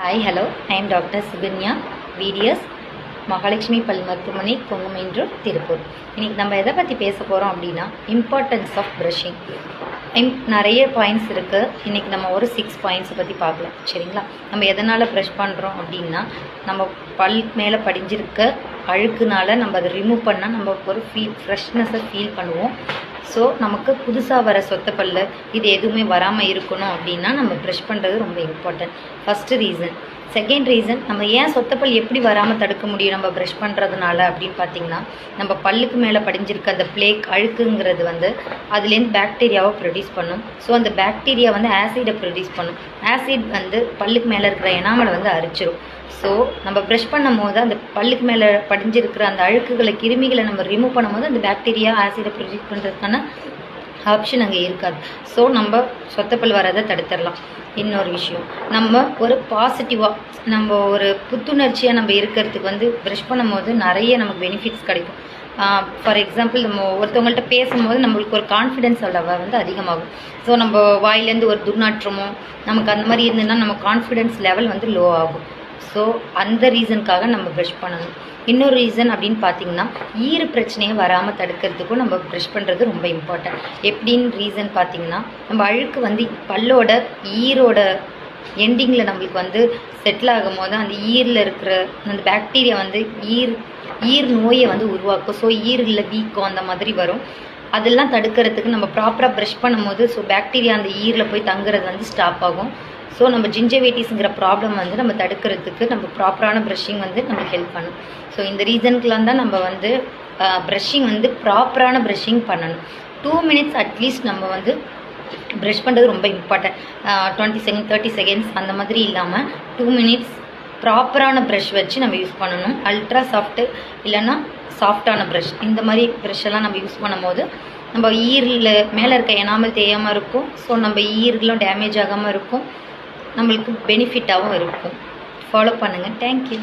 Hi, hello. I am Dr. Suganya, VDS, Mahalakshmi பல் மருத்துவமனை, கொங்கமேன் road, Tiruppur. இன்றைக்கி நம்ம எதை பற்றி பேச போகிறோம் அப்படின்னா இம்பார்ட்டன்ஸ் ஆஃப் ப்ரஷிங். நிறைய பாயிண்ட்ஸ் இருக்குது. இன்றைக்கி நம்ம ஒரு 6 பாயிண்ட்ஸை பற்றி பார்க்கலாம். சரிங்களா? நம்ம எதனால் ப்ரஷ் பண்ணுறோம் அப்படின்னா நம்ம பல் மேலே படிஞ்சிருக்க அழுக்குனால நம்ம அதை ரிமூவ் பண்ணால் நம்ம ஒரு ஃப்ரெஷ்னஸை ஃபீல் பண்ணுவோம். ஸோ நமக்கு புதுசாக வர சொத்த பல்ல இது எதுவுமே வராமல் இருக்கணும் அப்படின்னா நம்ம ப்ரஷ் பண்ணுறது ரொம்ப important. First reason. Second reason, நம்ம ஏன் சொத்தப்பல் எப்படி வராமல் தடுக்க முடியும் நம்ம ப்ரஷ் பண்ணுறதுனால அப்படின்னு பார்த்தீங்கன்னா, நம்ம பல்லுக்கு மேலே படிஞ்சிருக்க அந்த பிளேக் அழுக்குங்கிறது அதுலேருந்து பாக்டீரியாவை ப்ரொடியூஸ் பண்ணும். ஸோ அந்த பாக்டீரியா ஆசிடை ப்ரொடியூஸ் பண்ணும். ஆசிட் பல்லுக்கு மேலே இருக்கிற எனாமலை அரிச்சிரும். ஸோ நம்ம ப்ரஷ் பண்ணும் போது அந்த பல்லுக்கு மேலே படிஞ்சிருக்கிற அந்த அழுக்குகளை கிருமிகளை நம்ம ரிமூவ் பண்ணும்போது அந்த பாக்டீரியா ஆசிடை ப்ரொடியூஸ் பண்ணுறதுக்கான ஆப்ஷன் அங்கே இருக்காது. ஸோ நம்ம சொத்தப்பல் வரதை தடுத்துடலாம். இன்னொரு விஷயம், நம்ம ஒரு பாசிட்டிவாக நம்ம ஒரு புத்துணர்ச்சியாக நம்ம இருக்கிறதுக்கு ப்ரஷ் பண்ணும் போது நிறைய நமக்கு பெனிஃபிட்ஸ் கிடைக்கும். ஃபார் எக்ஸாம்பிள், நம்ம ஒருத்தவங்கள்ட்ட பேசும்போது நம்மளுக்கு ஒரு கான்ஃபிடென்ஸ் லெவல் அதிகமாகும். ஸோ நம்ம வாயிலேருந்து ஒரு துர்நாற்றமோ நமக்கு அந்த மாதிரி இருந்ததுன்னா நம்ம கான்ஃபிடென்ஸ் லெவல் லோ ஆகும். ஸோ அந்த ரீசனுக்காக நம்ம ப்ரஷ் பண்ணணும். இன்னொரு ரீசன் அப்படின்னு பார்த்தீங்கன்னா, ஈர பிரச்சனையை வராமல் தடுக்கிறதுக்கும் நம்ம ப்ரஷ் பண்ணுறது ரொம்ப இம்பார்ட்டன்ட். எப்படின்னு ரீசன் பார்த்தீங்கன்னா, நம்ம அழுக்கு பல்லோட ஈரோட எண்டிங்கில் நம்மளுக்கு செட்டில் ஆகும் போது அந்த ஈரில் இருக்கிற அந்த பாக்டீரியா ஈர் நோயை உருவாக்கும். ஸோ ஈரில் வீக்கம் அந்த மாதிரி வரும். அதெல்லாம் தடுக்கிறதுக்கு நம்ம ப்ராப்பராக ப்ரஷ் பண்ணும்போது ஸோ பாக்டீரியா அந்த ஈரில் போய் தங்குறது ஸ்டாப் ஆகும். ஸோ நம்ம ஜிஞ்சவைட்டிஸுங்கிற ப்ராப்ளம் நம்ம தடுக்கிறதுக்கு நம்ம ப்ராப்பரான ப்ரஷிங் நமக்கு ஹெல்ப் பண்ணும். ஸோ இந்த ரீசனுக்குலாம் தான் நம்ம ப்ரஷிங் ப்ராப்பரான ப்ரஷிங் பண்ணணும். 2 minutes அட்லீஸ்ட் நம்ம ப்ரஷ் பண்ணுறது ரொம்ப இம்பார்ட்டன்ட். 20 seconds 30 seconds அந்த மாதிரி இல்லாமல் 2 minutes ப்ராப்பரான ப்ரஷ் வச்சு நம்ம யூஸ் பண்ணணும். அல்ட்ரா சாஃப்ட்டு இல்லைன்னா சாஃப்டான ப்ரஷ், இந்த மாதிரி ப்ரஷ்ஷெல்லாம் நம்ம யூஸ் பண்ணும் போது நம்ம ஈரில் மேலே இருக்க எனாமல் தேயாமல் இருக்கும். ஸோ நம்ம ஈர்களும் டேமேஜ் ஆகாமல் இருக்கும். நம்மளுக்கு பெனிஃபிட்டாகவும் இருக்கும். ஃபாலோ பண்ணுங்கள். தேங்க்யூ.